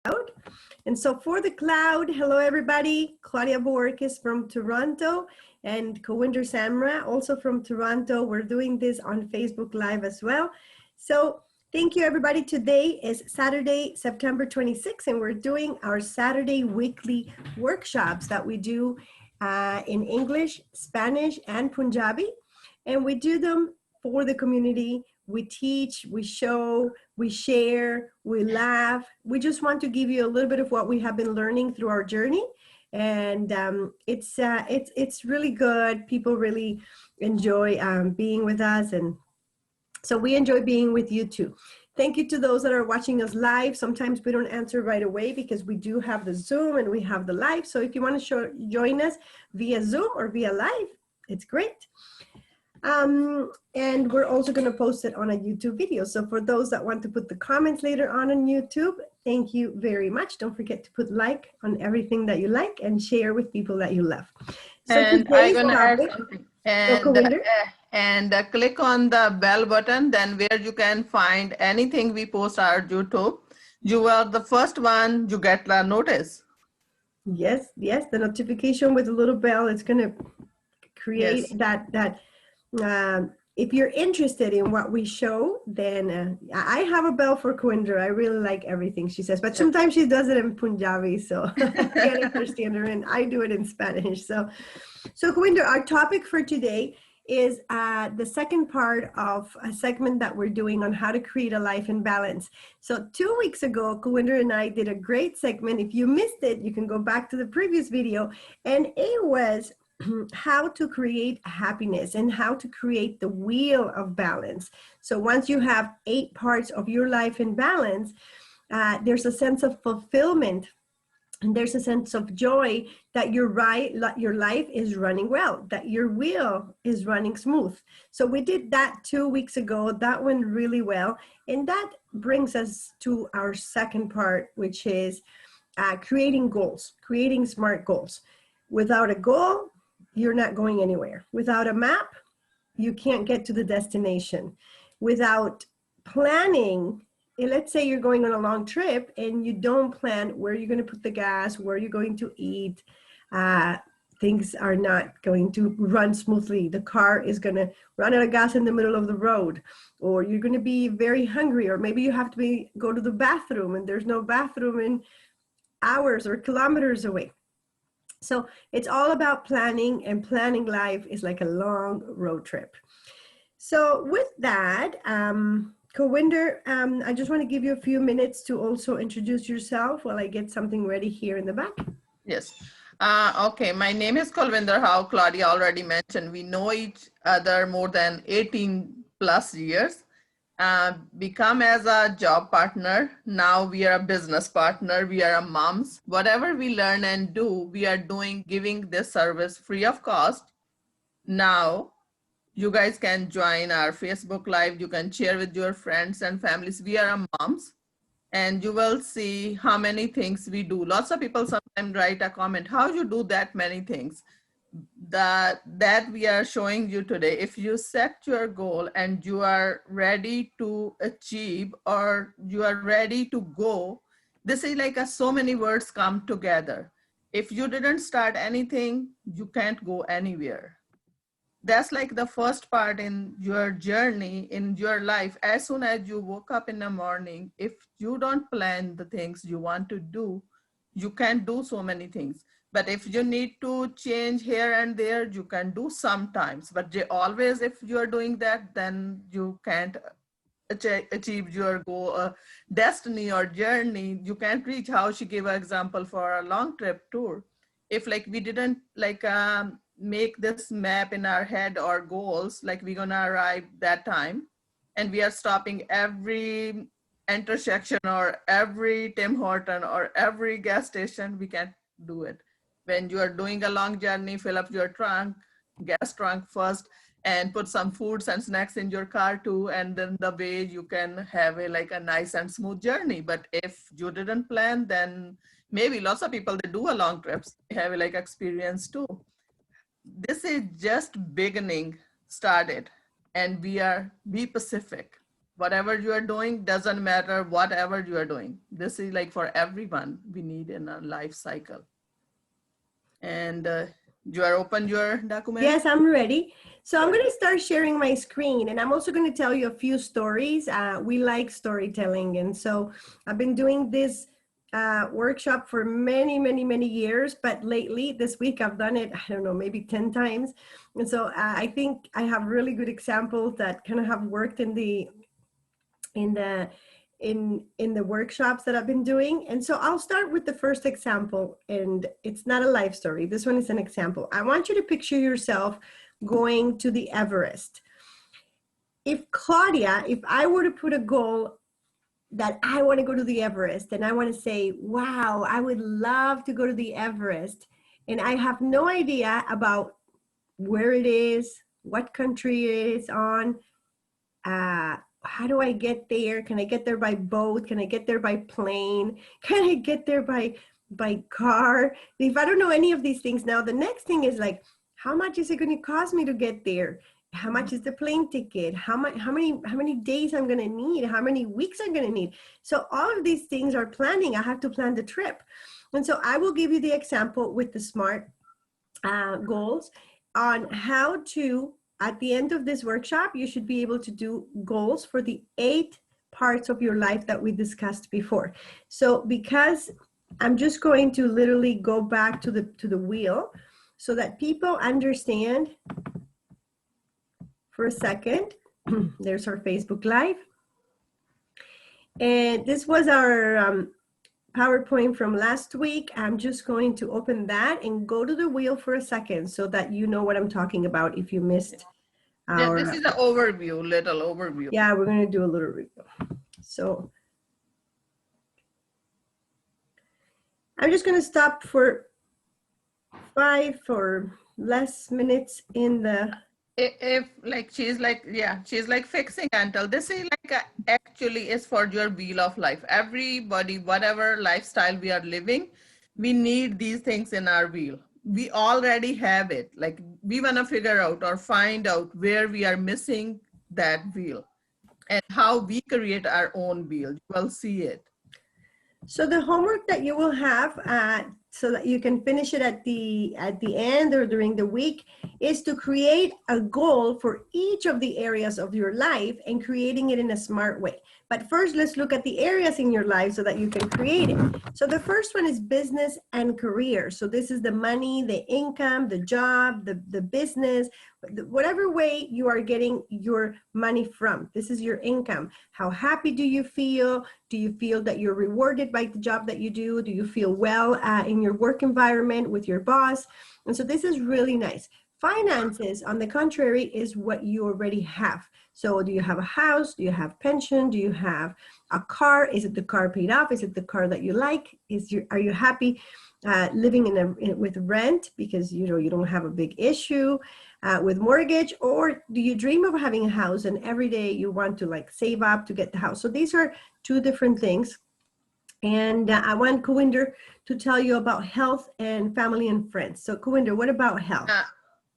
cloud. And so for the cloud, hello everybody. Claudia Bohorquez from Toronto and Kulwinder Samra also from Toronto. We're doing this on Facebook Live as well. So thank you everybody. Today is Saturday, September 26th, and we're doing our Saturday weekly workshops that we do in English, Spanish, and Punjabi. And we do them for the community. We teach, we show, we share, we laugh. We just want to give you a little bit of what we have been learning through our journey. And it's really good. People really enjoy being with us. And so we enjoy being with you too. Thank you to those that are watching us live. Sometimes we don't answer right away because we do have the Zoom and we have the live. So if you want to join us via Zoom or via live, it's great. And we're also going to post it on a YouTube video. So for those that want to put the comments later on YouTube, thank you very much. Don't forget to put like on everything that you like and share with people that you love. So and I'm going to add something. And click on the bell button, then where you can find anything we post on YouTube. You are the first one, you get the notice. Yes, yes, the notification with the little bell is going to create that if you're interested in what we show, then I have a bell for Kulwinder. I really like everything she says, but sometimes she does it in Punjabi, so I can't understand her, and I do it in Spanish. So Kulwinder, our topic for today is the second part of a segment that we're doing on how to create a life in balance. So 2 weeks ago, Kulwinder and I did a great segment. If you missed it, you can go back to the previous video, and it was how to create happiness and how to create the wheel of balance. So once you have 8 parts of your life in balance, there's a sense of fulfillment and there's a sense of joy that your life is running well, that your wheel is running smooth. So we did that 2 weeks ago. That went really well. And that brings us to our second part, which is creating goals, creating SMART goals. Without a goal, you're not going anywhere. Without a map, you can't get to the destination. Without planning, let's say you're going on a long trip and you don't plan where you're going to put the gas, where you're going to eat, things are not going to run smoothly. The car is going to run out of gas in the middle of the road, or you're going to be very hungry, or maybe you have to go to the bathroom and there's no bathroom in hours or kilometers away. So it's all about planning, and planning life is like a long road trip. So with that, Kulwinder, I just want to give you a few minutes to also introduce yourself while I get something ready here in the back. Yes. Okay, my name is Kulwinder. How Claudia already mentioned, we know each other more than 18 plus years. Become as a job partner. Now we are a business partner. We are a moms. Whatever we learn and do, we are giving this service free of cost. Now you guys can join our Facebook Live. You can share with your friends and families. We are a moms, and you will see how many things we do. Lots of people sometimes write a comment, how you do that many things. That we are showing you today. If you set your goal and you are ready to achieve, or you are ready to go, this is like so many words come together. If you didn't start anything, you can't go anywhere. That's like the first part in your journey in your life. As soon as you woke up in the morning, if you don't plan the things you want to do, you can't do so many things. But if you need to change here and there, you can do sometimes. But always, if you're doing that, then you can't achieve your goal, destiny or journey. You can't reach. How she gave an example for a long trip tour. If like we didn't like make this map in our head or goals, like we're gonna arrive that time, and we are stopping every intersection or every Tim Horton or every gas station, we can't do it. When you are doing a long journey, fill up your trunk, gas trunk first, and put some foods and snacks in your car too, and then the way you can have a nice and smooth journey. But if you didn't plan, then maybe lots of people, they do a long trips, they have experience too. This is just beginning started, and be Pacific. whatever you are doing, doesn't matter whatever you are doing. This is like for everyone we need in a life cycle. And you are open your document? Yes, I'm ready. So I'm going to start sharing my screen, and I'm also going to tell you a few stories. We like storytelling, and so I've been doing this workshop for many, many, many years, but lately, this week, I've done it, I don't know, maybe 10 times. And so I think I have really good examples that kind of have worked in the workshops that I've been doing. And so I'll start with the first example, and it's not a life story. This one is an example. I want you to picture yourself going to the Everest. If Claudia, if I were to put a goal that I want to go to the Everest, and I want to say, wow, I would love to go to the Everest, and I have no idea about where it is, what country it is on, how do I get there? Can I get there by boat? Can I get there by plane? Can I get there by car? If I don't know any of these things, now the next thing is like, how much is it going to cost me to get there? How much is the plane ticket? How many days I'm going to need? How many weeks I'm going to need? So all of these things are planning. I have to plan the trip. And so I will give you the example with the SMART goals on how to, at the end of this workshop, you should be able to do goals for the 8 parts of your life that we discussed before. So because I'm just going to literally go back to the wheel so that people understand for a second. There's our Facebook Live. And this was our PowerPoint from last week. I'm just going to open that and go to the wheel for a second so that you know what I'm talking about if you missed our... Yeah, this is an overview, little overview. Yeah, we're going to do a little review. So I'm just going to stop for 5 or less minutes in the... If like she's like, yeah, she's like fixing until this is like actually is for your wheel of life. Everybody, whatever lifestyle we are living, we need these things in our wheel. We already have it. Like we want to figure out or find out where we are missing that wheel and how we create our own wheel. You will see it. So the homework that you will have so that you can finish it at the end or during the week is to create a goal for each of the areas of your life and creating it in a smart way. But first, let's look at the areas in your life so that you can create it. So the first one is business and career. So this is the money, the income, the job, the business, whatever way you are getting your money from. This is your income. How happy do you feel? Do you feel that you're rewarded by the job that you do? Do you feel well in your work environment with your boss? And so this is really nice. Finances, on the contrary, is what you already have. So do you have a house? Do you have pension? Do you have a car? Is it the car paid off? Is it the car that you like? Are you happy living with rent because you don't have a big issue with mortgage? Or do you dream of having a house and every day you want to like save up to get the house? So these are 2 different things. And I want Kulwinder to tell you about health and family and friends. So Kulwinder, what about health?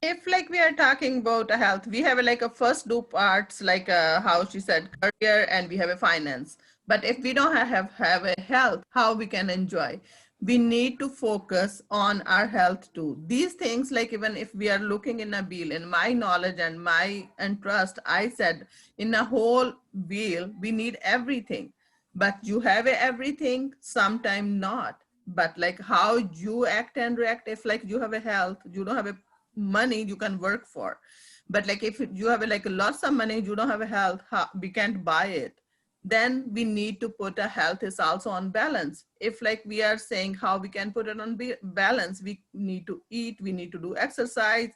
If like we are talking about health, we have like a first 2 parts, like how she said, career, and we have a finance. But if we don't have a health, how we can enjoy? We need to focus on our health too. These things, like even if we are looking in a wheel, in my knowledge and my trust, I said in a whole wheel, we need everything. But you have everything, sometime not. But like how you act and react, if like you have a health, you don't have a money you can work for. But like if you have like lots of money, you don't have a health, we can't buy it. Then we need to put a health is also on balance. If like we are saying how we can put it on balance, we need to eat, we need to do exercise,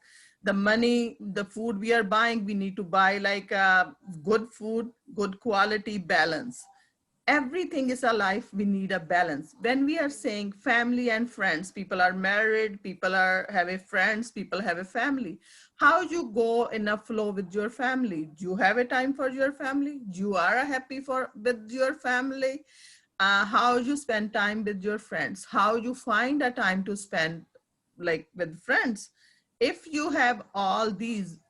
the money, the food we are buying, we need to buy like good food, good quality, balance. Everything is a life, we need a balance. When we are saying family and friends, people are married, people have a friends, people have a family. How you go in a flow with your family? Do you have a time for your family? You are happy with your family? How you spend time with your friends? How you find a time to spend like with friends? If you have all these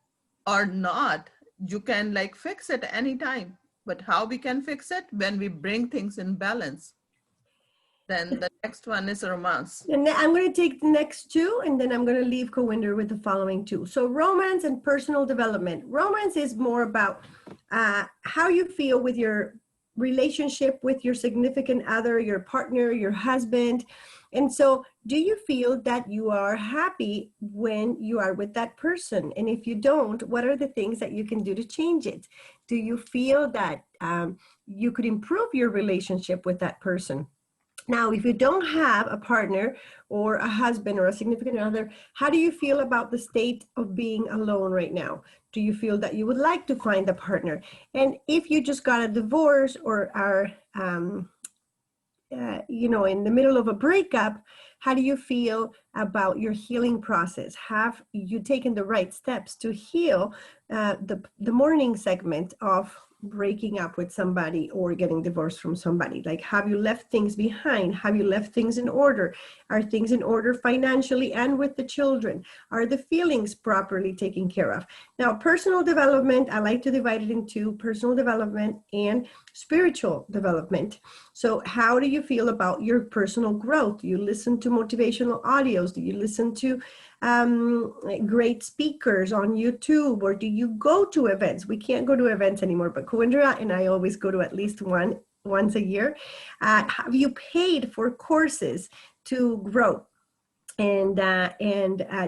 or not, you can like fix it anytime. but how we can fix it? When we bring things in balance. Then the next one is romance. And I'm going to take the next two, and then I'm going to leave Kulwinder with the following two. So romance and personal development. Romance is more about how you feel with your relationship with your significant other, your partner, your husband. And so do you feel that you are happy when you are with that person? And if you don't, what are the things that you can do to change it? Do you feel that you could improve your relationship with that person? Now, if you don't have a partner or a husband or a significant other, how do you feel about the state of being alone right now? Do you feel that you would like to find a partner? And if you just got a divorce or are, in the middle of a breakup, how do you feel about your healing process? Have you taken the right steps to heal the morning segment of breaking up with somebody or getting divorced from somebody? Like, have you left things behind? Have you left things in order? Are things in order financially and with the children? Are the feelings properly taken care of? Now, personal development, I like to divide it into personal development and spiritual development. So how do you feel about your personal growth? Do you listen to motivational audios? Do you listen to great speakers on YouTube, or do you go to events? We can't go to events anymore, but Kulwinder and I always go to at least once a year. Have you paid for courses to grow? And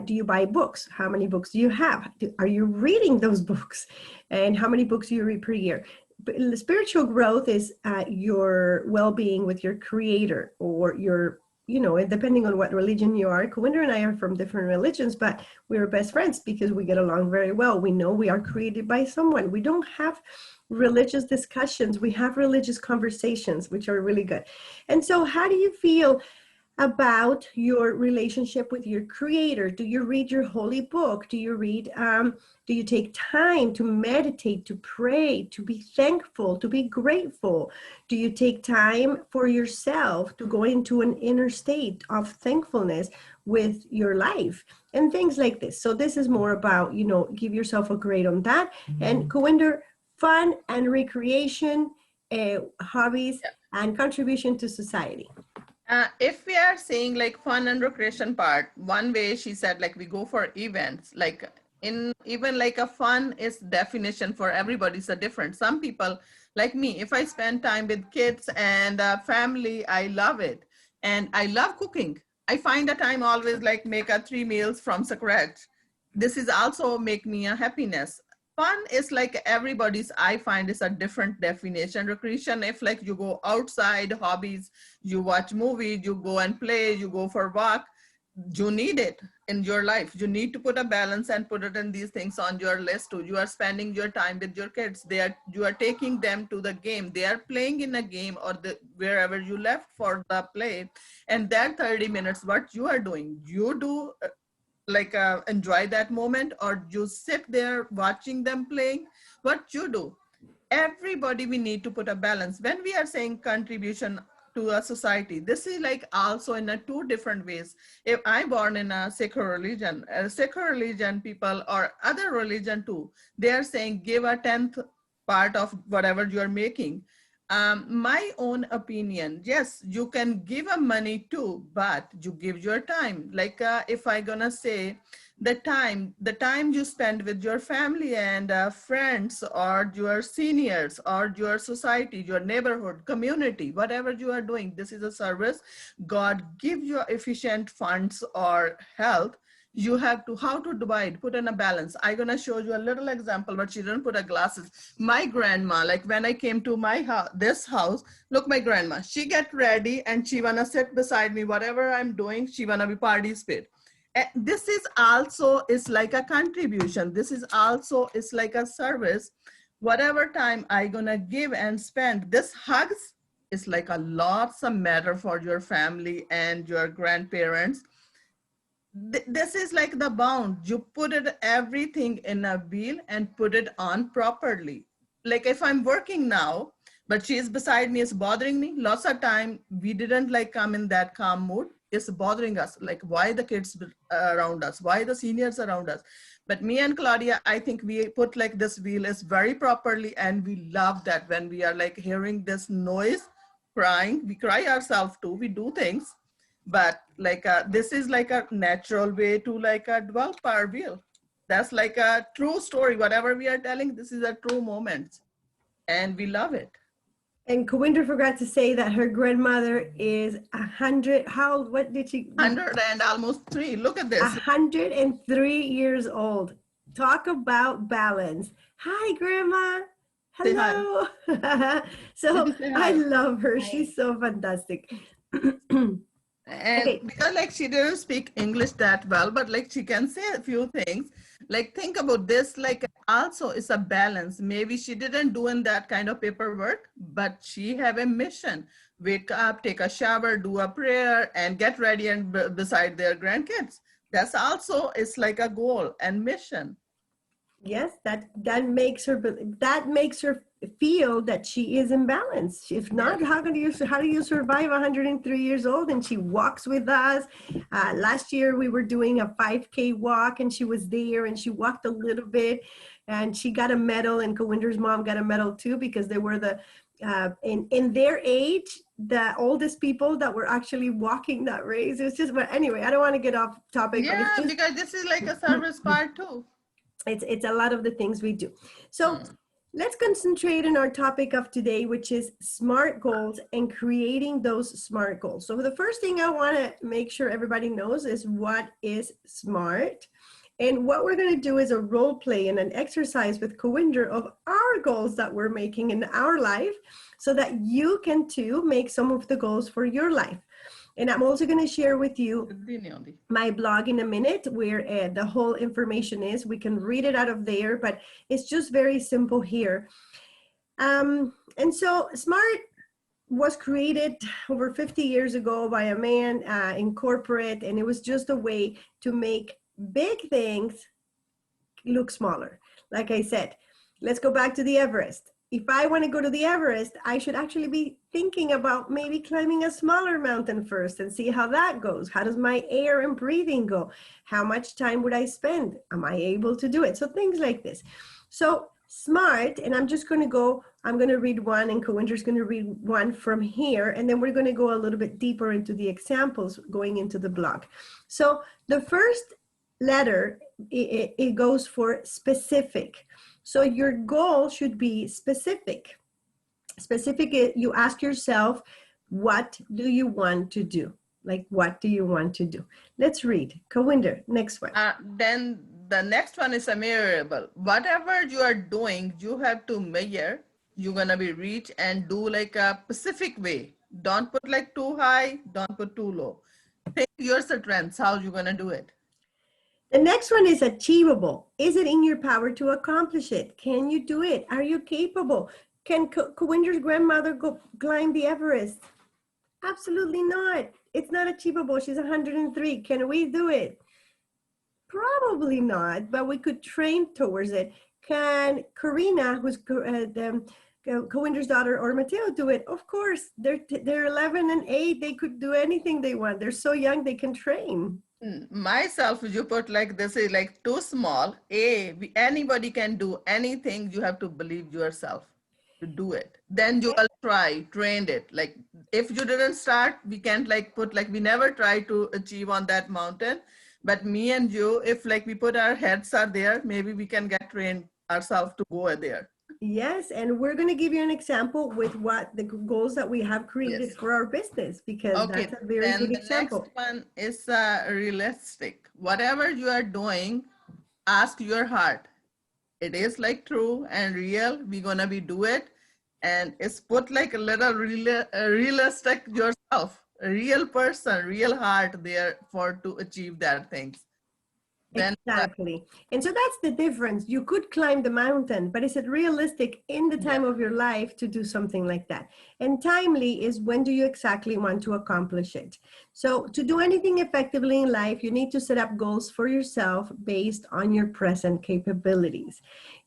do you buy books? How many books do you have? Are you reading those books? And how many books do you read per year? But spiritual growth is your well-being with your creator, or your, depending on what religion you are. Kulwinder and I are from different religions, but we're best friends because we get along very well. We know we are created by someone. We don't have religious discussions. We have religious conversations, which are really good. And so how do you feel about your relationship with your creator? Do you read your holy book? Do you take time to meditate, to pray, to be thankful, to be grateful? Do you take time for yourself to go into an inner state of thankfulness with your life and things like this? So this is more about, give yourself a grade on that. And Kulwinder, fun and recreation, hobbies, and contribution to society. If we are saying like fun and recreation part, one way she said, like we go for events, like in even like a fun is definition for everybody is a different. Some people like me, if I spend time with kids and family, I love it. And I love cooking. I find a time always like make a 3 meals from scratch. This is also make me a happiness. Fun is like everybody's, I find, is a different definition. Recreation, if like you go outside, hobbies, you watch movies, you go and play, you go for walk, you need it in your life. You need to put a balance and put it in these things on your list too. You are spending your time with your kids. You are taking them to the game. They are playing in a game or wherever you left for the play. And that 30 minutes, what you are doing, you do enjoy that moment, or you sit there watching them playing, what you do. Everybody, we need to put a balance. When we are saying contribution to a society, this is like also in a 2 different ways. If I'm born in a secular religion people or other religion too, they are saying give a 10th part of whatever you're making. My own opinion, yes, you can give a money too, but you give your time. Like if I gonna say the time you spend with your family and friends or your seniors or your society, your neighborhood, community, whatever you are doing, this is a service. God give you efficient funds or health. You have to, how to divide, put in a balance. I'm gonna show you a little example, but she didn't put a glasses. My grandma, like when I came to my house, this house, look, my grandma, she get ready and she wanna sit beside me, whatever I'm doing, she wanna be participate. This is also, is like a contribution. This is also, is like a service. Whatever time I gonna give and spend, this hugs is like a lots of matter for your family and your grandparents. This is like the bound. You put it everything in a wheel and put it on properly. Like if I'm working now, but she is beside me, it's bothering me. Lots of time we didn't like come in that calm mood. It's bothering us. Like why the kids around us, why the seniors around us. But me and Claudia, I think we put like this wheel is very properly, and we love that when we are like hearing this noise, crying, we cry ourselves too, we do things, but like this is like a natural way to like develop our wheel. That's like a true story. Whatever we are telling, this is a true moment, and we love it. And Kulwinder forgot to say that her grandmother is 100. How old? What did she? 100 and almost 3. Look at this. 103 years old. Talk about balance. Hi, Grandma. Say hi. Hello. So Say I hi. love her. Hi. She's so fantastic. And Okay. because like she didn't speak English that well, but like she can say a few things. Like think about this, like also it's a balance. Maybe she didn't do in that kind of paperwork, but she have a mission. Wake up, take a shower, do a prayer, and get ready and beside their grandkids. That's also, it's like a goal and mission. Yes, that makes her feel that she is in balance. If not, Yes. how do you survive 103 years old? And she walks with us. Last year we were doing a 5K walk, and she was there, and she walked a little bit, and she got a medal. And Kulwinder's mom got a medal too, because they were the in their age, the oldest people that were actually walking that race. It's just, but anyway, I don't want to get off topic. But Yeah, it's just, because this is like a service part too. it's a lot of the things we do. So let's concentrate on our topic of today, which is SMART goals and creating those SMART goals. So the first thing I want to make sure everybody knows is what is SMART. And what we're going to do is a role play and an exercise with Kulwinder of our goals that we're making in our life, so that you can too make some of the goals for your life. And I'm also going to share with you my blog in a minute, where the whole information is. We can read it out of there, but it's just very simple here. And so SMART was created over 50 years ago by a man in corporate, and it was just a way to make big things look smaller. Like I said, let's go back to the Everest. If I want to go to the Everest, I should actually be thinking about maybe climbing a smaller mountain first and see how that goes. How does my air and breathing go? How much time would I spend? Am I able to do it? So things like this. So SMART, and I'm going to read one, and Kulwinder's going to read one from here, and then we're going to go a little bit deeper into the examples going into the blog. So the first letter, it goes for specific. So your goal should be specific. Specific, you ask yourself, what do you want to do? Like, what do you want to do? Let's read. Kulwinder, next one. Then the next one is a measurable. Whatever you are doing, you have to measure. You're going to be reach and do like a specific way. Don't put like too high, don't put too low. Think your strengths, how you're going to do it. The next one is achievable. Is it in your power to accomplish it? Can you do it? Are you capable? Can Kulwinder's grandmother go climb the Everest? Absolutely not. It's not achievable. She's 103. Can we do it? Probably not, but we could train towards it. Can Karina, who's Kulwinder's daughter, or Mateo do it? Of course. They're 11 and 8. They could do anything they want. They're so young, they can train. Myself, you put like this is like too small. Anybody can do anything. You have to believe yourself to do it. Then you will try, trained it. Like if you didn't start, we can't like put like, we never try to achieve on that mountain. But me and you, if like we put our heads are there, maybe we can get trained ourselves to go there. Yes, and we're going to give you an example with what the goals that we have created for our business, because that's a very good example. The next one is realistic. Whatever you are doing, ask your heart. It is like true and real. We're gonna be do it, and it's put like a little realistic yourself, a real person, real heart there for to achieve that things. Then exactly. And so that's the difference. You could climb the mountain, but is it realistic in the time of your life to do something like that? And timely is, when do you exactly want to accomplish it? So to do anything effectively in life, you need to set up goals for yourself based on your present capabilities.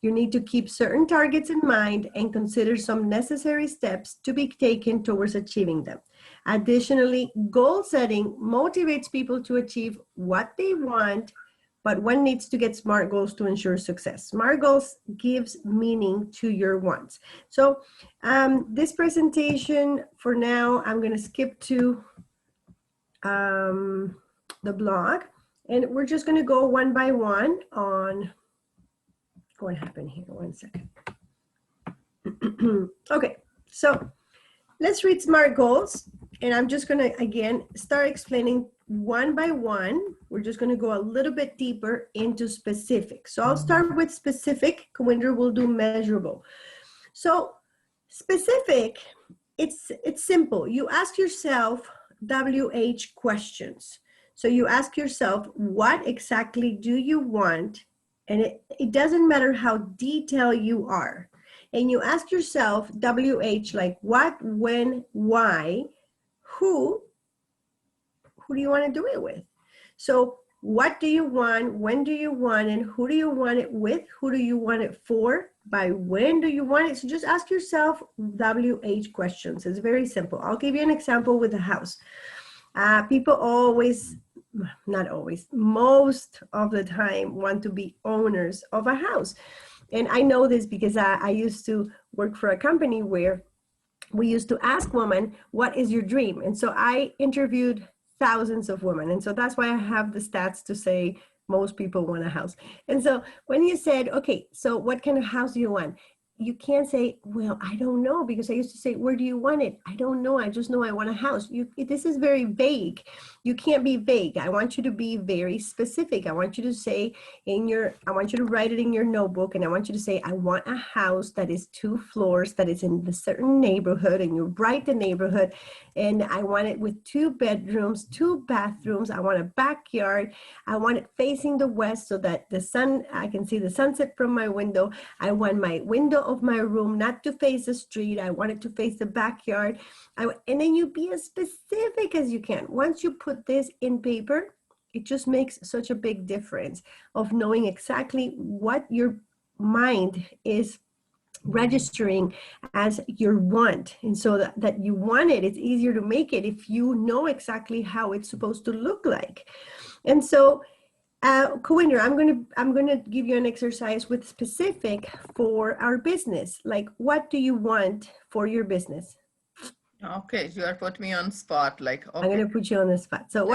You need to keep certain targets in mind and consider some necessary steps to be taken towards achieving them. Additionally, goal setting motivates people to achieve what they want but one needs to get SMART goals to ensure success. SMART goals gives meaning to your wants. So this presentation for now, I'm going to skip to the blog, and we're just going to go one by one on what happened here. 1 second. Okay, so let's read SMART goals, and I'm just going to again start explaining one by one. We're just going to go a little bit deeper into specific. So I'll start with specific. Kulwinder will do measurable. So specific, it's simple. You ask yourself WH questions. So you ask yourself, what exactly do you want? And it doesn't matter how detailed you are. And you ask yourself WH, like what, when, why, who do you want to do it with? So what do you want? When do you want it? Who do you want it with? Who do you want it for? By when do you want it? So just ask yourself WH questions. It's very simple. I'll give you an example with a house. People always, not always, most of the time want to be owners of a house. And I know this because I used to work for a company where we used to ask women, what is your dream? And so I interviewed thousands of women. And so that's why I have the stats to say most people want a house. And so when you said, okay, so what kind of house do you want? You can't say, well, I don't know, because I used to say, where do you want it? I don't know. I just know I want a house. This is very vague. You can't be vague. I want you to be very specific. I want you to say I want you to write it in your notebook, and I want you to say, I want a house that is 2 floors, that is in a certain neighborhood, and you write the neighborhood, and I want it with 2 bedrooms, 2 bathrooms. I want a backyard. I want it facing the west so that I can see the sunset from my window. I want my window of my room not to face the street. I want it to face the backyard. And then you be as specific as you can. Once you put this in paper, it just makes such a big difference of knowing exactly what your mind is registering as your want. And so that you want it, it's easier to make it if you know exactly how it's supposed to look like. And so Kulwinder, I'm gonna give you an exercise with specific for our business. Like, what do you want for your business? Okay, you are put me on spot. Like, okay. I'm gonna put you on the spot. So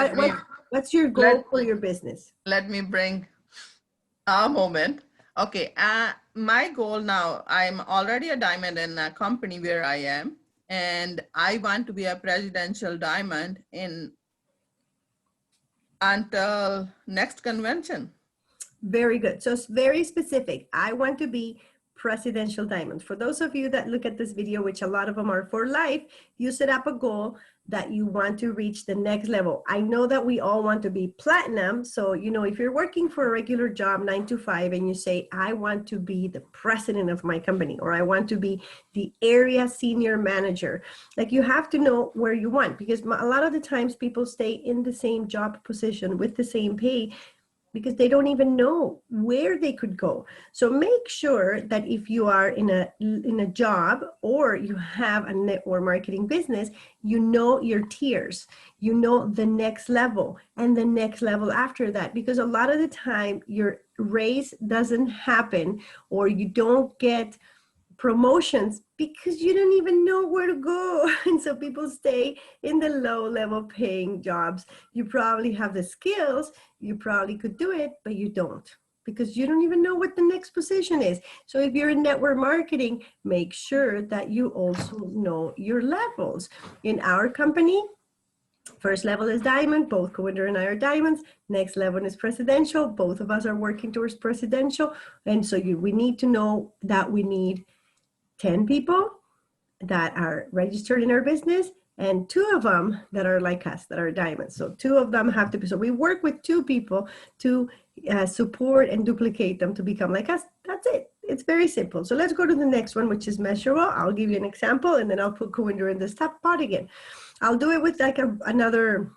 what's your goal for your business? Let me bring a moment. Okay, my goal now, I'm already a diamond in a company where I am, and I want to be a presidential diamond until next convention. Very good. So it's very specific. I want to be presidential diamond. For those of you that look at this video, which a lot of them are for life, you set up a goal that you want to reach the next level. I know that we all want to be platinum. So, if you're working for a regular job, 9 to 5, and you say, I want to be the president of my company, or I want to be the area senior manager, like, you have to know where you want, because a lot of the times people stay in the same job position with the same pay because they don't even know where they could go. So make sure that if you are in a job or you have a network marketing business, you know your tiers, you know the next level and the next level after that, because a lot of the time your raise doesn't happen or you don't get promotions because you don't even know where to go. And so people stay in the low level paying jobs. You probably have the skills, you probably could do it, but you don't, because you don't even know what the next position is. So if you're in network marketing, make sure that you also know your levels. In our company, first level is diamond, both Kulwinder and I are diamonds. Next level is presidential, both of us are working towards presidential. And so we need to know that we need 10 people that are registered in our business and 2 of them that are like us, that are diamonds. So 2 of them have to be, so we work with 2 people to support and duplicate them to become like us. That's it. It's very simple. So let's go to the next one, which is measurable. I'll give you an example and then I'll put Kulwinder in the top pot again. I'll do it with like another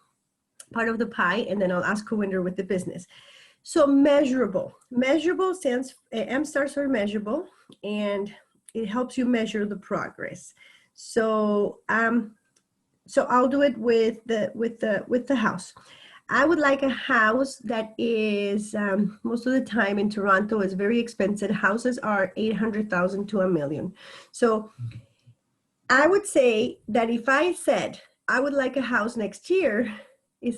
part of the pie, and then I'll ask Kulwinder with the business. So measurable. Measurable stands, M stands for measurable, and it helps you measure the progress. So so I'll do it with the house. I would like a house that is, most of the time in Toronto is very expensive. Houses are 800,000 to $1 million. So I would say that if I said I would like a house next year, I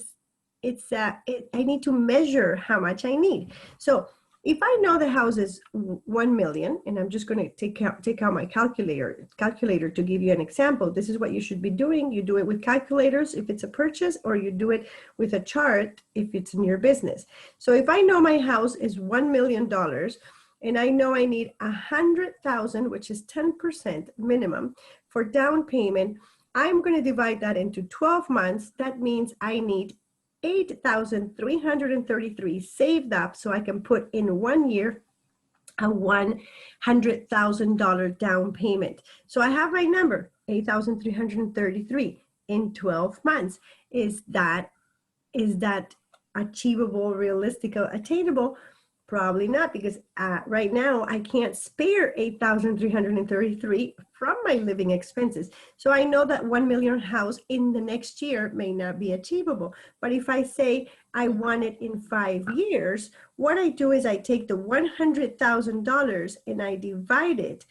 need to measure how much I need. So if I know the house is 1 million, and I'm just going to take out my calculator to give you an example. This is what you should be doing. You do it with calculators if it's a purchase, or you do it with a chart if it's in your business. So if I know my house is $1 million, and I know I need 100,000, which is 10% minimum for down payment, I'm going to divide that into 12 months. That means I need 8,333 saved up so I can put in 1 year a $100,000 down payment. So I have my number, 8,333 in 12 months. Is that achievable, realistic, attainable? Probably not, because right now I can't spare 8,333 from my living expenses. So I know that 1 million house in the next year may not be achievable. But if I say I want it in 5 years, what I do is I take the $100,000 and I divide it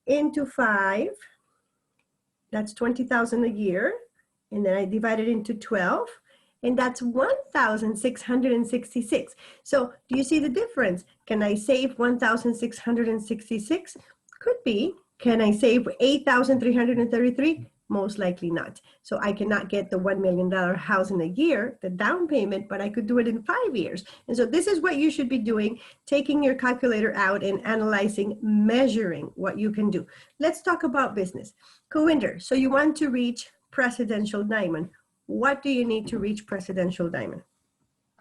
into 5. That's 20,000 a year. And then I divide it into 12. And that's 1,666. So do you see the difference? Can I save 1,666? Could be. Can I save 8,333? Most likely not. So I cannot get the $1 million house in a year, the down payment, but I could do it in 5 years. And so this is what you should be doing, taking your calculator out and analyzing, measuring what you can do. Let's talk about business. Kulwinder, so you want to reach Presidential Diamond. What do you need to reach Presidential Diamond?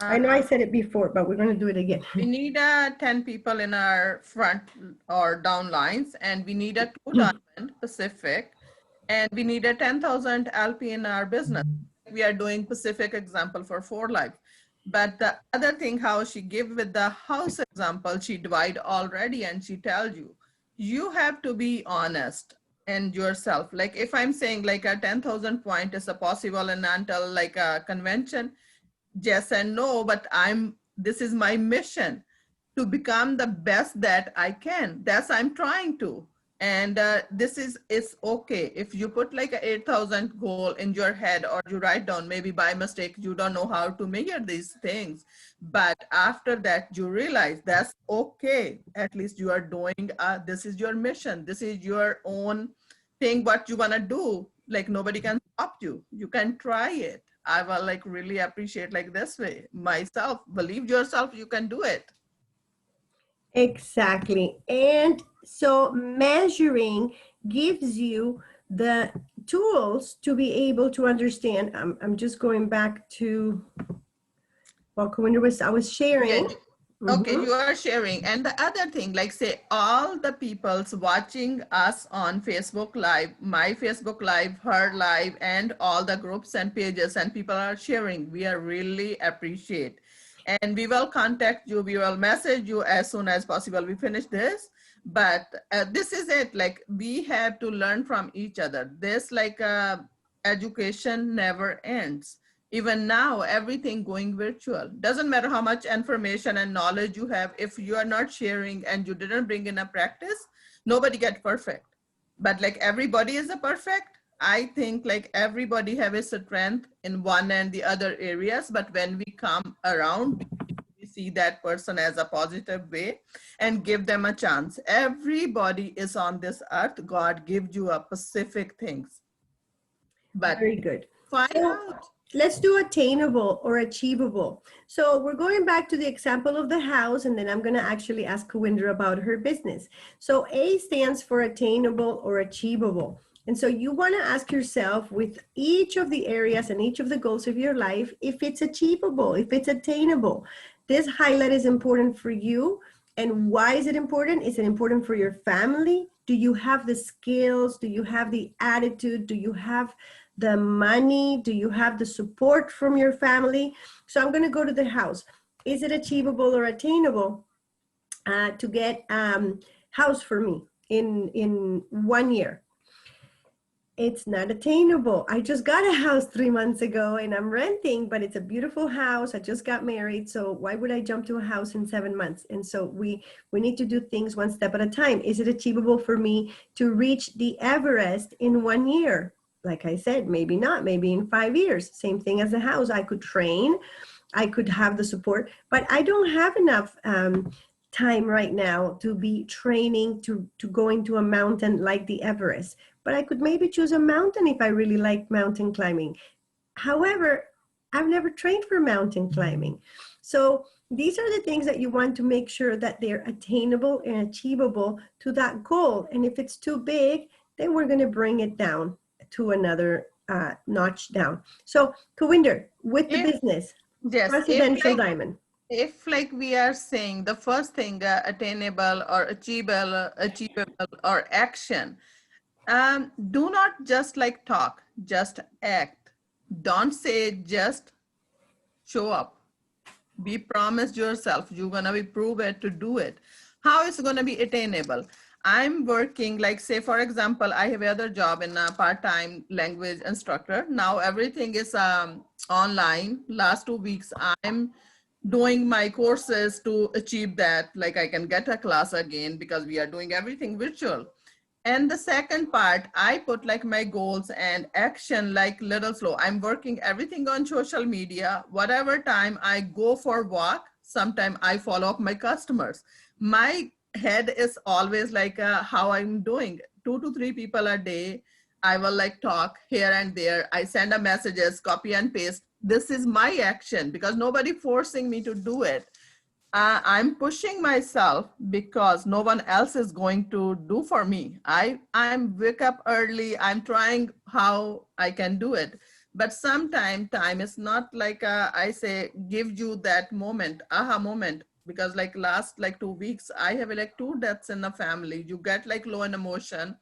I know I said it before, but we're going to do it again. We need 10 people in our front or down lines, and we need a 2 diamond Pacific, and we need a 10,000 LP in our business. We are doing Pacific example for 4 life. But the other thing, how she give with the house example, she divide already, and she tells you, you have to be honest and yourself. Like if I'm saying like a 10,000 point is a possible and until like a convention, yes and no, but this is my mission to become the best that I can. That's I'm trying to. And it's okay. If you put like a 8,000 goal in your head, or you write down, maybe by mistake, you don't know how to measure these things. But after that, you realize that's okay. At least you are doing, this is your mission. This is your own thing, what you want to do. Like nobody can stop you. You can try it. I will like really appreciate like this way myself. Believe yourself, you can do it. Exactly. And so measuring gives you the tools to be able to understand. I'm just going back to what Kulwinder I was sharing. Okay, you are sharing. And the other thing, like say all the people's watching us on Facebook Live, my Facebook Live, her live, and all the groups and pages, and people are sharing. We are really appreciate. And we will contact you. We will message you as soon as possible. We finish this. But this is it. Like we have to learn from each other. This like education never ends. Even now, everything going virtual. Doesn't matter how much information and knowledge you have. If you are not sharing and you didn't bring in a practice, nobody get perfect. But like everybody is a perfect. I think like everybody have a strength in one and the other areas. But when we come around, we see that person as a positive way and give them a chance. Everybody is on this earth. God gives you a specific things. But very good. Find out. Let's do attainable or achievable. So we're going back to the example of the house, and then I'm going to actually ask Kulwinder about her business. So A stands for attainable or achievable. And so you want to ask yourself with each of the areas and each of the goals of your life, if it's achievable, if it's attainable. This highlight is important for you. And why is it important? Is it important for your family? Do you have the skills? Do you have the attitude? Do you have the money? Do you have the support from your family? So I'm going to go to the house. Is it achievable or attainable to get house for me in 1 year? It's not attainable. I just got a house 3 months ago and I'm renting, but it's a beautiful house. I just got married. So why would I jump to a house in 7 months? And so we need to do things one step at a time. Is it achievable for me to reach the Everest in 1 year? Like I said, maybe not, maybe in 5 years. Same thing as a house. I could train, I could have the support, but I don't have enough time right now to be training to go into a mountain like the Everest. But I could maybe choose a mountain if I really like mountain climbing. However, I've never trained for mountain climbing. So these are the things that you want to make sure that they're attainable and achievable to that goal. And if it's too big, then we're going to bring it down to another notch down. So Kulwinder, with the business, yes, presidential diamond. if like we are saying the first thing, attainable or achievable or action, do not just like talk, just act. Don't say just show up. Be promised yourself you're gonna be prove it to do it. How is it gonna be attainable? I'm working, like say for example, I have other job in a part-time language instructor. Now everything is online. Last 2 weeks I'm doing my courses to achieve that. Like I can get a class again because we are doing everything virtual. And the second part, I put like my goals and action like little flow. I'm working everything on social media. Whatever time I go for walk, sometime I follow up my customers. My head is always like how I'm doing. 2 to 3 people a day. I will like talk here and there. I send a messages, copy and paste. This is my action because nobody forcing me to do it. I'm pushing myself because no one else is going to do for me. I'm wake up early. I'm trying how I can do it. But sometimes time is not like I say, give you that moment, aha moment. Because like last like 2 weeks, I have like 2 deaths in the family. You get like low in emotion,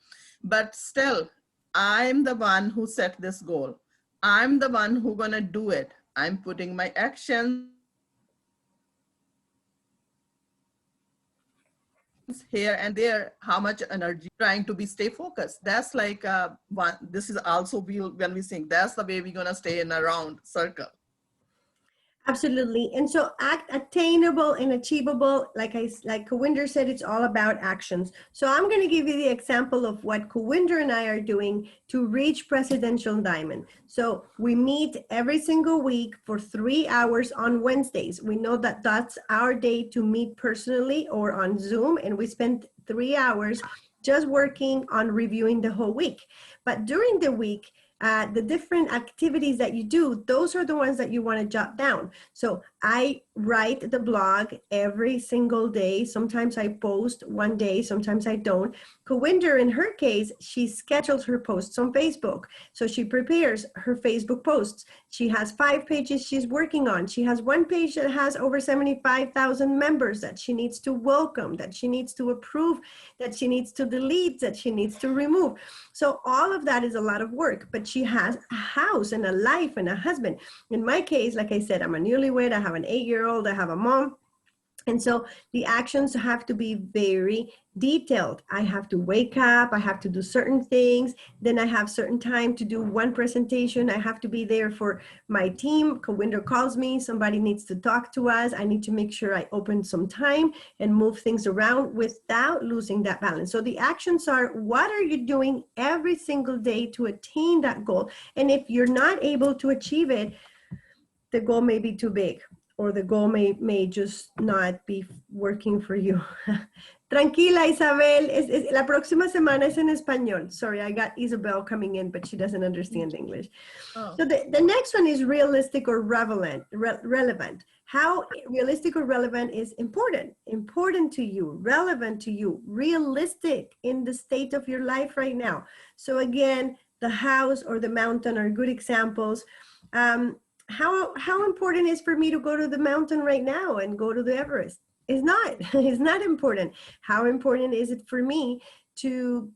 but still, I'm the one who set this goal. I'm the one who gonna do it. I'm putting my actions here and there, how much energy trying to be stay focused. That's like one, this is also when we sing, that's the way we're gonna stay in a round circle. Absolutely. And so act attainable and achievable, like Kulwinder said, it's all about actions. So I'm going to give you the example of what Kulwinder and I are doing to reach Presidential Diamond. So we meet every single week for 3 hours on Wednesdays. We know that that's our day to meet personally or on Zoom, and we spend 3 hours just working on reviewing the whole week. But during the week, the different activities that you do, those are the ones that you want to jot down. So I write the blog every single day. Sometimes I post one day, sometimes I don't. Kulwinder, in her case, she schedules her posts on Facebook. So she prepares her Facebook posts. She has 5 pages she's working on. She has 1 page that has over 75,000 members that she needs to welcome, that she needs to approve, that she needs to delete, that she needs to remove. So all of that is a lot of work, but she has a house and a life and a husband. In my case, like I said, I'm a newlywed. I have an 8-year-old. I have a mom. And so the actions have to be very detailed. I have to wake up, I have to do certain things, then I have certain time to do one presentation. I have to be there for my team. Kulwinder calls me, somebody needs to talk to us. I need to make sure I open some time and move things around without losing that balance. So the actions are, what are you doing every single day to attain that goal? And if you're not able to achieve it, the goal may be too big, or the goal may just not be working for you. Tranquila, Isabel. La próxima semana es en español. Sorry, I got Isabel coming in, but she doesn't understand English. Oh. So the next one is realistic or relevant. How realistic or relevant is important to you, relevant to you, realistic in the state of your life right now. So again, the house or the mountain are good examples. How important is for me to go to the mountain right now and go to the Everest? It's not. It's not important. How important is it for me to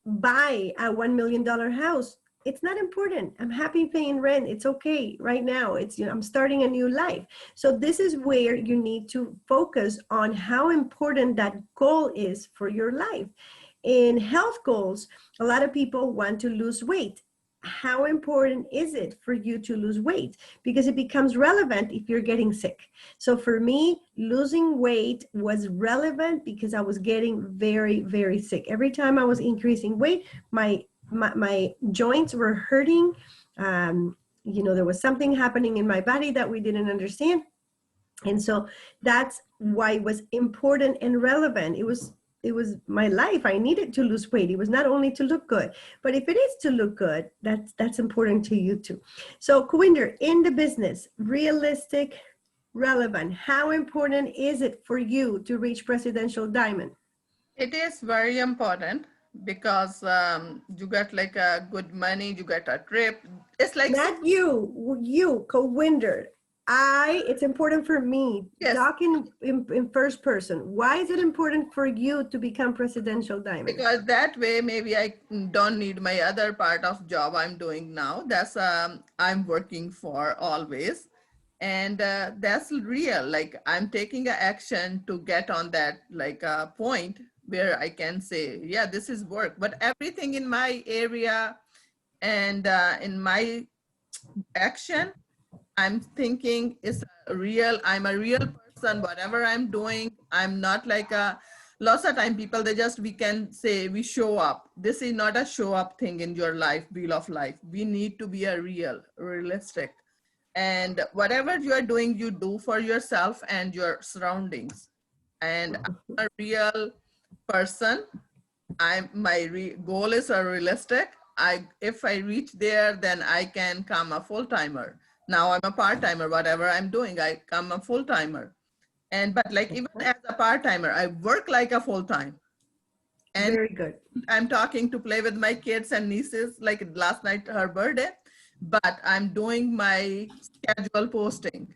buy a $1 million house? It's not important. I'm happy paying rent. It's okay right now. It's, I'm starting a new life. So this is where you need to focus on how important that goal is for your life. In health goals, a lot of people want to lose weight. How important is it for you to lose weight? Because it becomes relevant if you're getting sick. So for me, losing weight was relevant because I was getting very, very sick. Every time I was increasing weight, my joints were hurting. There was something happening in my body that we didn't understand. And so that's why it was important and relevant. It was my life. I needed to lose weight. It was not only to look good, but if it is to look good, that's important to you too. So Kulwinder, in the business, realistic, relevant, how important is it for you to reach presidential diamond? It is very important because you get like a good money, you get a trip. It's like not you, Kulwinder. It's important for me. Yes. Talking in first person. Why is it important for you to become presidential diamond? Because that way, maybe I don't need my other part of job I'm doing now. That's I'm working for always. And that's real. Like I'm taking an action to get on that like point where I can say, yeah, this is work. But everything in my area and in my action, I'm thinking is real. I'm a real person. Whatever I'm doing, I'm not like lots of time people, we can say we show up. This is not a show up thing in your life, wheel of life. We need to be a realistic. And whatever you are doing, you do for yourself and your surroundings. And I'm a real person. My goal is a realistic. If I reach there, then I can come a full-timer. Now I'm a part-timer, whatever I'm doing, I come a full-timer. But like even as a part-timer, I work like a full-time. And very good. I'm talking to play with my kids and nieces, like last night, her birthday, but I'm doing my schedule posting.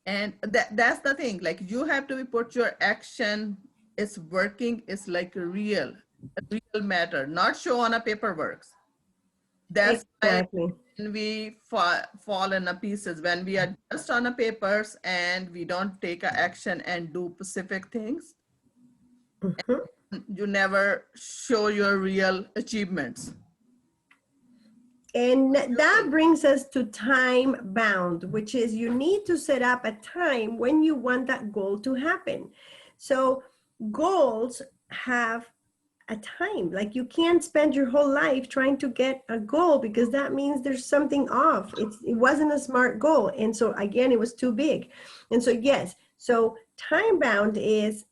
And that's the thing, like you have to put your action, it's working, it's like a real matter, not show on a paperwork. That's exactly. when we fall in a pieces, when we are just on a papers and we don't take a action and do specific things. You never show your real achievements. And that brings us to time bound, which is you need to set up a time when you want that goal to happen. So goals have a time. Like you can't spend your whole life trying to get a goal because that means there's something off. It wasn't a smart goal. And so again, it was too big. And so yes, so time bound is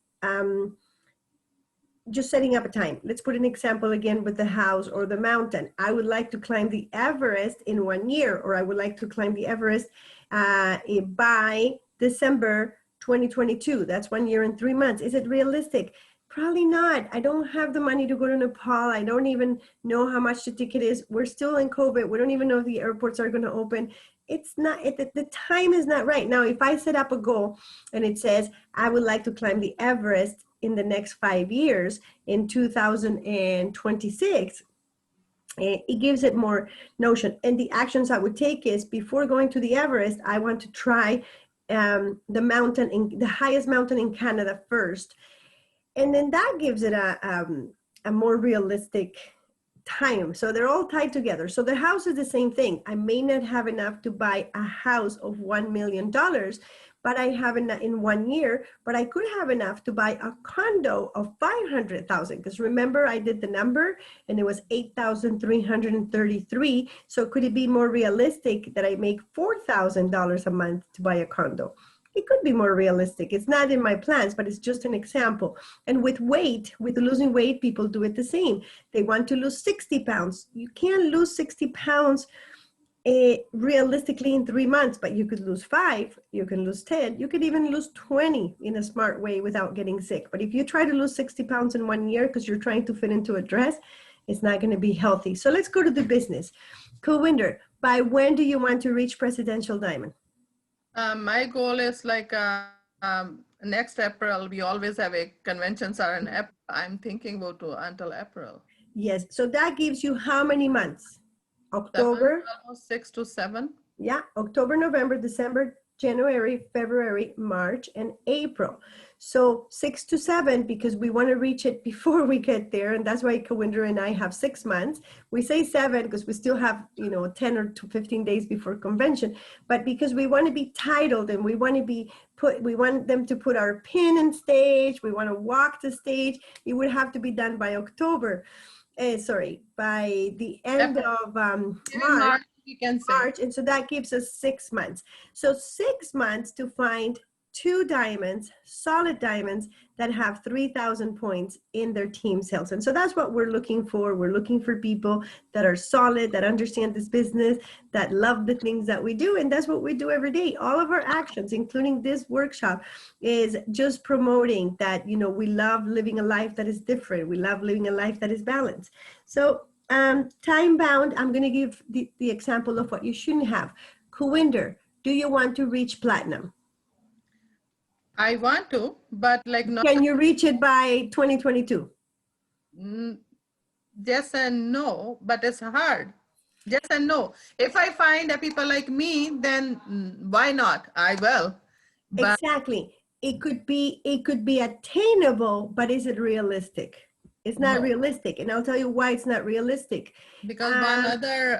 just setting up a time. Let's put an example again with the house or the mountain. I would like to climb the Everest in 1 year, or I would like to climb the Everest by December 2022. That's 1 year and 3 months. Is it realistic? Probably not. I don't have the money to go to Nepal. I don't even know how much the ticket is. We're still in COVID. We don't even know if the airports are going to open. It's not, the time is not right. Now, if I set up a goal and it says, I would like to climb the Everest in the next 5 years, in 2026, it gives it more notion. And the actions I would take is, before going to the Everest, I want to try the highest mountain in Canada first. And then that gives it a more realistic time. So they're all tied together. So the house is the same thing. I may not have enough to buy a house of $1 million, but I have enough in 1 year, but I could have enough to buy a condo of 500,000. Because remember, I did the number and it was 8,333. So could it be more realistic that I make $4,000 a month to buy a condo? It could be more realistic. It's not in my plans, but it's just an example. And with losing weight, people do it the same. They want to lose 60 pounds. You can't lose 60 pounds realistically in 3 months, but you could lose 5, you can lose 10, you could even lose 20 in a smart way without getting sick. But if you try to lose 60 pounds in 1 year because you're trying to fit into a dress, it's not going to be healthy. So let's go to the business. Kulwinder, by when do you want to reach presidential diamond? My goal is like next April. We always have conventions are in April. I'm thinking about until April. Yes. So that gives you how many months? October? 6 to 7. Yeah. October, November, December, January, February, March, and April. So 6 to 7, because we want to reach it before we get there. And that's why Kulwinder and I have 6 months. We say 7 because we still have, 10 or 15 days before convention, but because we want to be titled and we want them to put our pin in stage. We want to walk the stage. It would have to be done by October. By the end of March, we can say. March, and so that gives us 6 months. So 6 months to find 2 diamonds, solid diamonds that have 3,000 points in their team sales. And so that's what we're looking for. We're looking for people that are solid, that understand this business, that love the things that we do. And that's what we do every day. All of our actions, including this workshop, is just promoting that, we love living a life that is different. We love living a life that is balanced. So time bound, I'm going to give the example of what you shouldn't have. Kulwinder, do you want to reach platinum? I want to, but not. Can you reach it by 2022? Yes and no, but it's hard. Yes and no. If I find people like me, then why not? I will. But exactly. It could be attainable, but is it realistic? It's not realistic. And I'll tell you why it's not realistic. Because one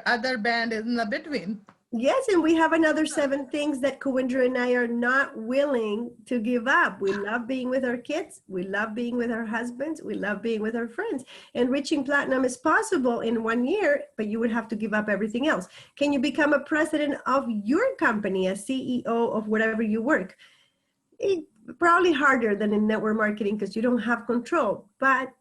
other band is in the between. Yes, and we have another 7 things that Kulwinder and I are not willing to give up. We love being with our kids. We love being with our husbands. We love being with our friends. And reaching platinum is possible in 1 year, but you would have to give up everything else. Can you become a president of your company, a CEO of whatever you work? It's probably harder than in network marketing because you don't have control. But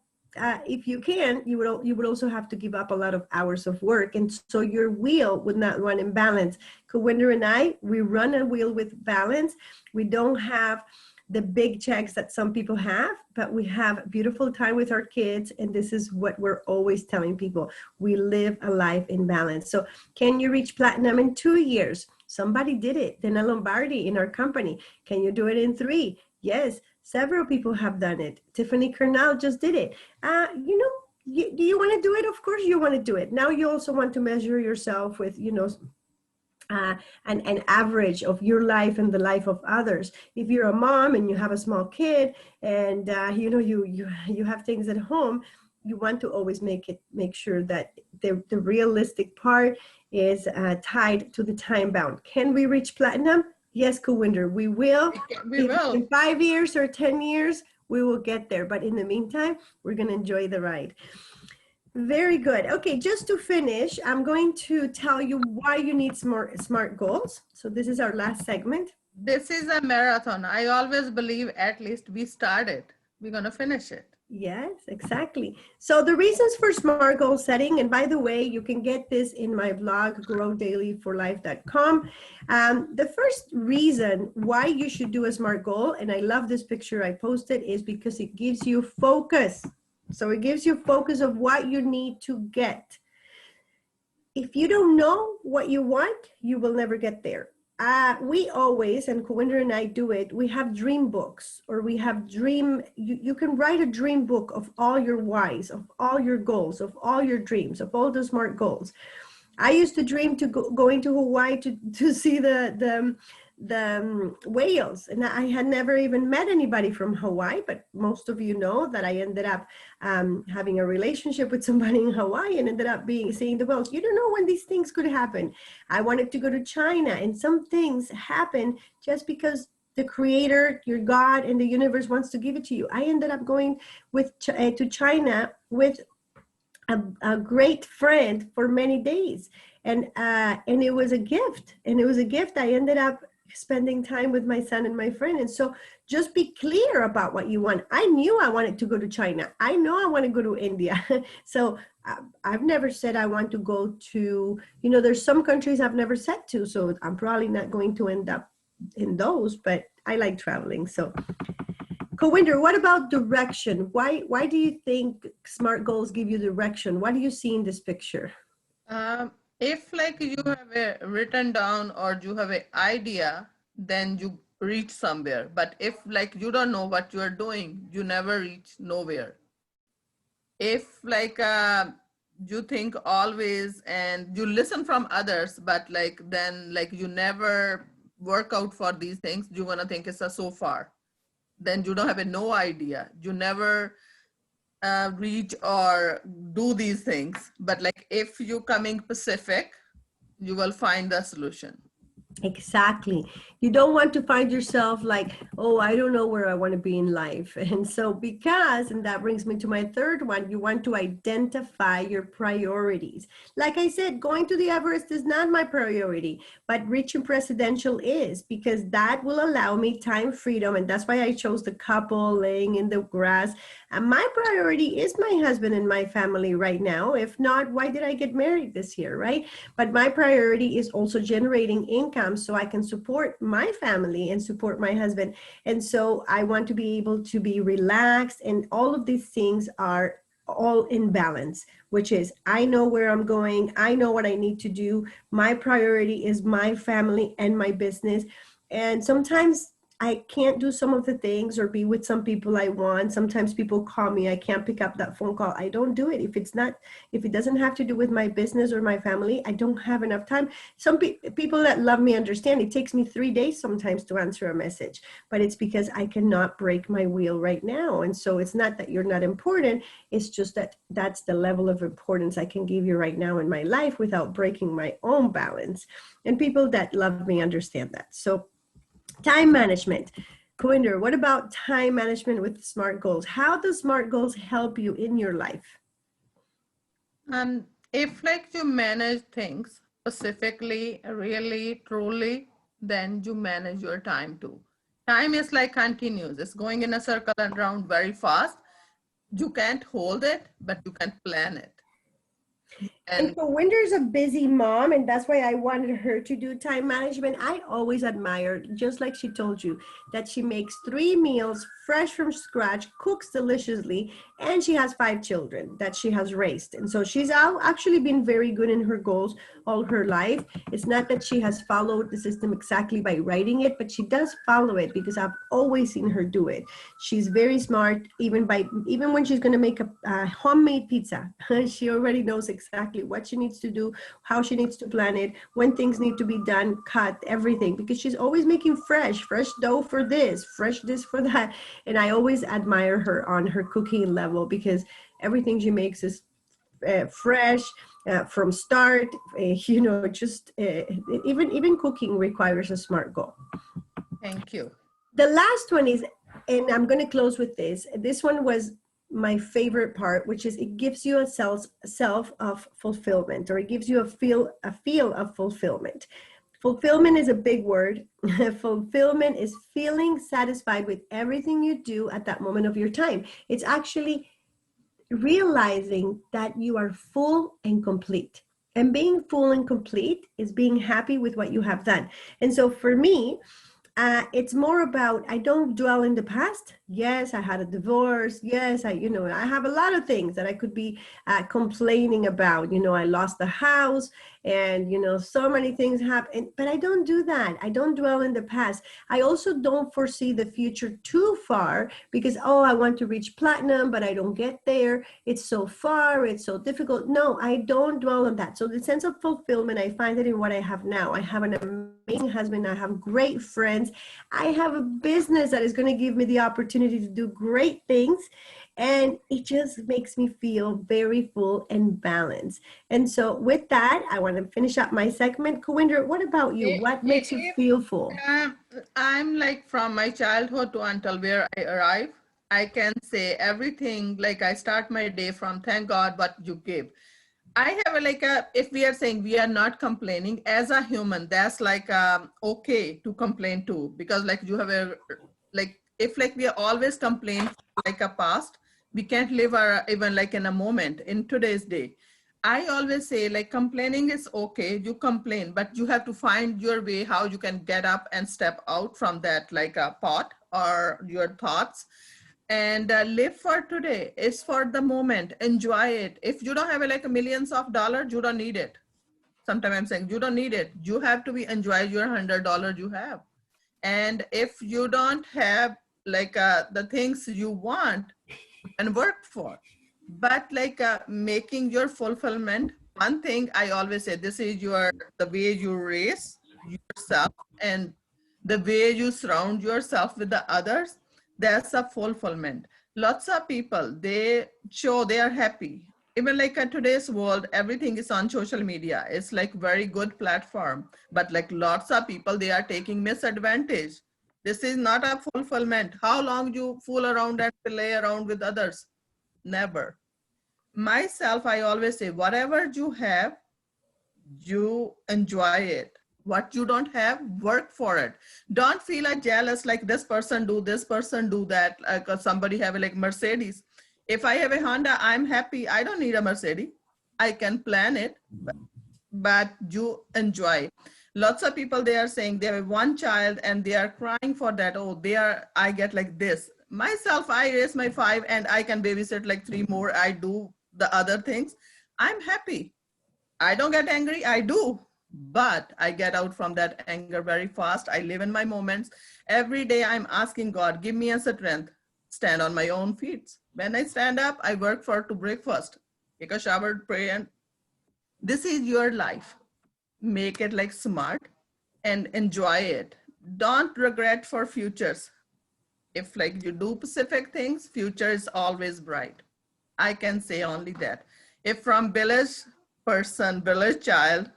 if you can, you would also have to give up a lot of hours of work, and so your wheel would not run in balance. Kulwinder and I, we run a wheel with balance. We don't have the big checks that some people have, but we have beautiful time with our kids, and this is what we're always telling people. We live a life in balance. So can you reach platinum in 2 years? Somebody did it. Dana Lombardi in our company. Can you do it in 3? Yes. Several people have done it. Tiffany Kernal just did it. Do you want to do it? Of course you want to do it. Now you also want to measure yourself with, an average of your life and the life of others. If you're a mom and you have a small kid and, you have things at home, you want to always make sure that the realistic part is tied to the time bound. Can we reach platinum? Yes, Kulwinder, we will. We will. In 5 years or 10 years, we will get there. But in the meantime, we're going to enjoy the ride. Very good. Okay, just to finish, I'm going to tell you why you need SMART goals. So this is our last segment. This is a marathon. I always believe at least we started. We're going to finish it. Yes, exactly. So the reasons for SMART goal setting, and by the way, you can get this in my blog, growdailyforlife.com. The first reason why you should do a SMART goal, and I love this picture I posted, is because it gives you focus. So it gives you focus of what you need to get. If you don't know what you want, you will never get there. We always, and Kulwinder and I do it, we have dream books, or we have you can write a dream book of all your whys, of all your goals, of all your dreams, of all the SMART goals. I used to dream to going to Hawaii to see the whales, and I had never even met anybody from Hawaii, but most of you know that I ended up having a relationship with somebody in Hawaii and ended up seeing the whales. You don't know when these things could happen. I wanted to go to China, and some things happen just because the creator, your God, and the universe wants to give it to you. I ended up going to China with a great friend for many days, and it was a gift. I ended up spending time with my son and my friend. And so just be clear about what you want. I knew I wanted to go to China. I know I want to go to India. So I've never said I want to go to, there's some countries I've never said to, so I'm probably not going to end up in those, but I like traveling. So Kulwinder, what about direction? Why do you think SMART goals give you direction? What do you see in this picture? If you have a written down or you have an idea, then you reach somewhere. But if you don't know what you are doing, you never reach nowhere. If you think always and you listen from others, but then you never work out for these things, you're gonna think it's so far. Then you don't have no idea. You never reach or do these things. But like if you coming Pacific, you will find the solution. Exactly. You don't want to find yourself like, oh, I don't know where I want to be in life. And so, and that brings me to my third one, you want to identify your priorities. Like I said, going to the Everest is not my priority, but reaching presidential is, because that will allow me time freedom. And that's why I chose the couple laying in the grass. And my priority is my husband and my family right now. If not, why did I get married this year, right? But my priority is also generating income so I can support my family and support my husband. And so I want to be able to be relaxed, and all of these things are all in balance, which is I know where I'm going. I know what I need to do. My priority is my family and my business. And sometimes I can't do some of the things or be with some people I want. Sometimes people call me, I can't pick up that phone call. I don't do it. If it doesn't have to do with my business or my family, I don't have enough time. Some people that love me understand it takes me 3 days sometimes to answer a message, but it's because I cannot break my wheel right now. And so it's not that you're not important. It's just that that's the level of importance I can give you right now in my life without breaking my own balance. And people that love me understand that. So time management. Kulwinder, what about time management with SMART goals? How do SMART goals help you in your life? And if like you manage things specifically, really, truly, then you manage your time too. Time is like continuous. It's going in a circle and round very fast. You can't hold it, but you can plan it. And so Winter's a busy mom, and that's why I wanted her to do time management. I always admired, just like she told you, that she makes 3 meals fresh from scratch, cooks deliciously, and she has 5 children that she has raised. And so she's actually been very good in her goals all her life. It's not that she has followed the system exactly by writing it, but she does follow it because I've always seen her do it. She's very smart, even when she's going to make a homemade pizza. She already knows exactly what she needs to do, how she needs to plan it, when things need to be done, cut, everything, because she's always making fresh dough for this, fresh this for that. And I always admire her on her cooking level because everything she makes is fresh from start. Even cooking requires a SMART goal. Thank you. The last one is, and I'm going to close with this. This one was my favorite part, which is it gives you a self of fulfillment, or it gives you a feel of fulfillment. Fulfillment is a big word. Fulfillment is feeling satisfied with everything you do at that moment of your time. It's actually realizing that you are full and complete. And being full and complete is being happy with what you have done. And so for me, it's more about, I don't dwell in the past. Yes, I had a divorce. Yes, I have a lot of things that I could be complaining about. I lost the house, and so many things happen, but I don't do that. I don't dwell in the past. I also don't foresee the future too far because, I want to reach platinum, but I don't get there. It's so far, it's so difficult. No, I don't dwell on that. So the sense of fulfillment, I find it in what I have now. I have an amazing husband. I have great friends. I have a business that is going to give me the opportunity to do great things. And it just makes me feel very full and balanced. And so with that, I want to finish up my segment. Kulwinder, what about you? What makes you feel full? I'm like from my childhood to until where I arrive, I can say everything. Like I start my day from thank God what you give. I have if we are saying we are not complaining as a human, that's like okay to complain too, because like you have if we are always complain like a past, we can't live our even like in a moment in today's day. I always say like complaining is okay, you complain, but you have to find your way how you can get up and step out from that like a pot or your thoughts and live for today. Is for the moment, enjoy it. If you don't have like millions of dollars, you don't need it. Sometimes I'm saying you don't need it. You have to be enjoy your $100 you have. And if you don't have like the things you want and work for, but like making your fulfillment, one thing I always say, this is the way you raise yourself and The way you surround yourself with the others, that's a fulfillment. Lots of people, they show they are happy. Even like in today's world, everything is on social media. It's like very good platform, but like lots of people, they are taking misadvantage. This is not a fulfillment. How long you fool around and play around with others? Never. Myself, I always say, whatever you have, you enjoy it. What you don't have, work for it. Don't feel like jealous, like this person do this, person do that, like somebody have like Mercedes. If I have a Honda, I'm happy. I don't need a Mercedes. I can plan it, but you enjoy. Lots of people, they are saying they have one child and they are crying for that. Oh, I get like this. Myself, I raise my 5 and I can babysit like 3 more. I do the other things. I'm happy. I don't get angry, I do, but I get out from that anger very fast. I live in my moments. Every day I'm asking God, give me a strength, stand on my own feet. When I stand up, I work to breakfast, take a shower, pray, and this is your life. Make it like smart and enjoy it. Don't regret for futures. If like you do specific things, future is always bright. I can say only that. If from village person, village child,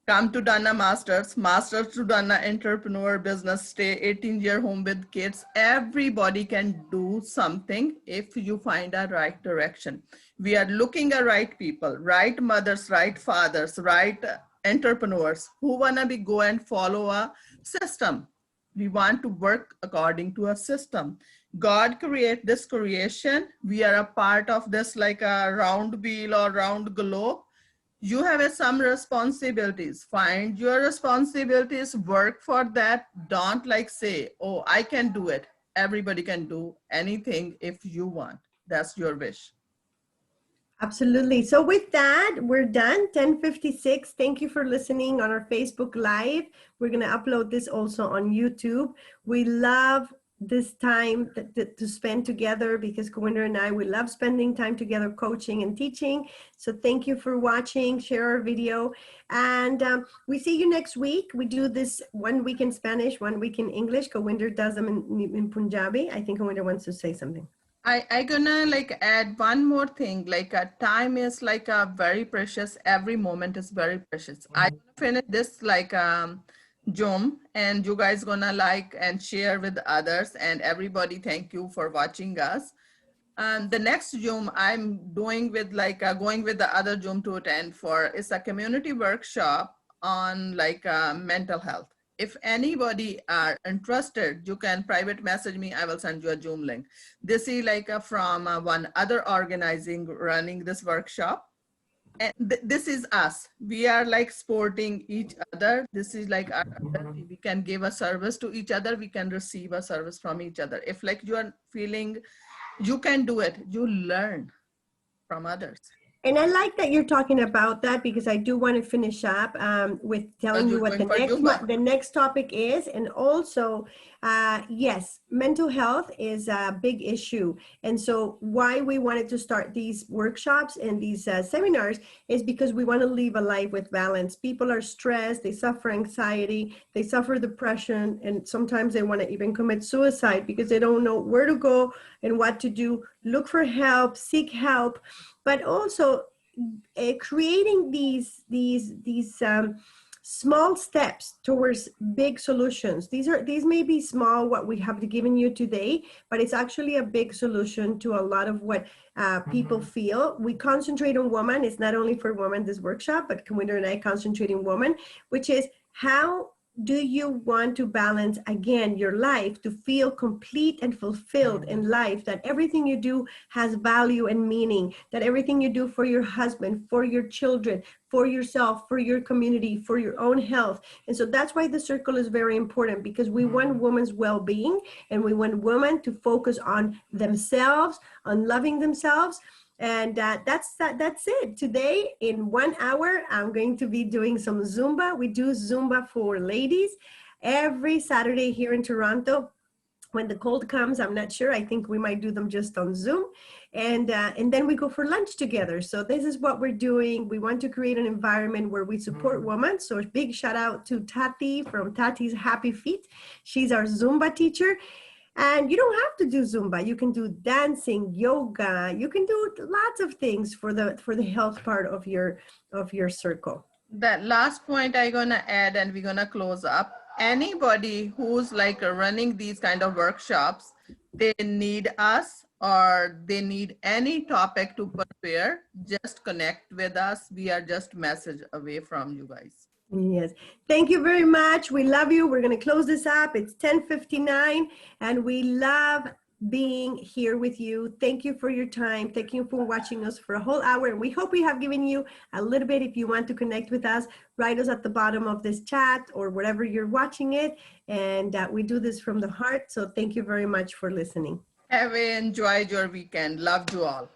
come to Dana Masters, Masters to Dana entrepreneur business, stay 18-year home with kids, everybody can do something if you find a right direction. We are looking at right people, right mothers, right fathers, right entrepreneurs who wanna go and follow a system. We want to work according to a system. God create this creation. We are a part of this like a round wheel or round globe. You have some responsibilities. Find your responsibilities, work for that. Don't like say, oh, I can do it. Everybody can do anything if you want. That's your wish. Absolutely. So with that, we're done. 10:56. Thank you for listening on our Facebook Live. We're going to upload this also on YouTube. We love this time to spend together because Kulwinder and I, we love spending time together coaching and teaching. So thank you for watching. Share our video. And we see you next week. We do this 1 week in Spanish, 1 week in English. Kulwinder does them in Punjabi. I think Kulwinder wants to say something. I gonna like add one more thing, like time is like a very precious. Every moment is very precious. I gonna finish this like Zoom, and you guys gonna like and share with others, and everybody, thank you for watching us. The next Zoom I'm doing with like going with the other Zoom to attend for is a community workshop on like mental health. If anybody are interested, you can private message me. I will send you a Zoom link. This is like from one other organizing running this workshop. And this is us. We are like supporting each other. This is like we can give a service to each other. We can receive a service from each other. If like you are feeling you can do it, you learn from others. And I like that you're talking about that because I do want to finish up with telling you what the next topic is. And also, yes, mental health is a big issue. And so why we wanted to start these workshops and these seminars is because we want to live a life with balance. People are stressed, they suffer anxiety, they suffer depression, and sometimes they want to even commit suicide because they don't know where to go and what to do. Look for help, seek help. But also creating these small steps towards big solutions. These may be small, what we have given you today, but it's actually a big solution to a lot of what people feel. We concentrate on women. It's not only for women, this workshop, but Kulwinder and I concentrate on women, which is how do you want to balance again your life to feel complete and fulfilled in life, that everything you do has value and meaning, that everything you do for your husband, for your children, for yourself, for your community, for your own health. And so that's why the circle is very important, because we want women's well-being and we want women to focus on themselves, on loving themselves. And that's it. Today, in 1 hour, I'm going to be doing some Zumba. We do Zumba for ladies every Saturday here in Toronto. when the cold comes, I'm not sure. I think we might do them just on Zoom, and then we go for lunch together. So this is what we're doing. We want to create an environment where we support women. So a big shout out to Tati from Tati's Happy Feet. She's our Zumba teacher. And you don't have to do Zumba. You can do dancing, yoga. You can do lots of things for the health part of your circle. That last point I'm gonna add, and we're gonna close up. Anybody who's like running these kind of workshops, they need us or they need any topic to prepare, just connect with us. We are just message away from you guys. Yes. Thank you very much. We love you. We're going to close this up. It's 10:59 and we love being here with you. Thank you for your time. Thank you for watching us for a whole hour. And we hope we have given you a little bit. If you want to connect with us, write us at the bottom of this chat or wherever you're watching it. And we do this from the heart. So thank you very much for listening. Have enjoyed your weekend. Love you all.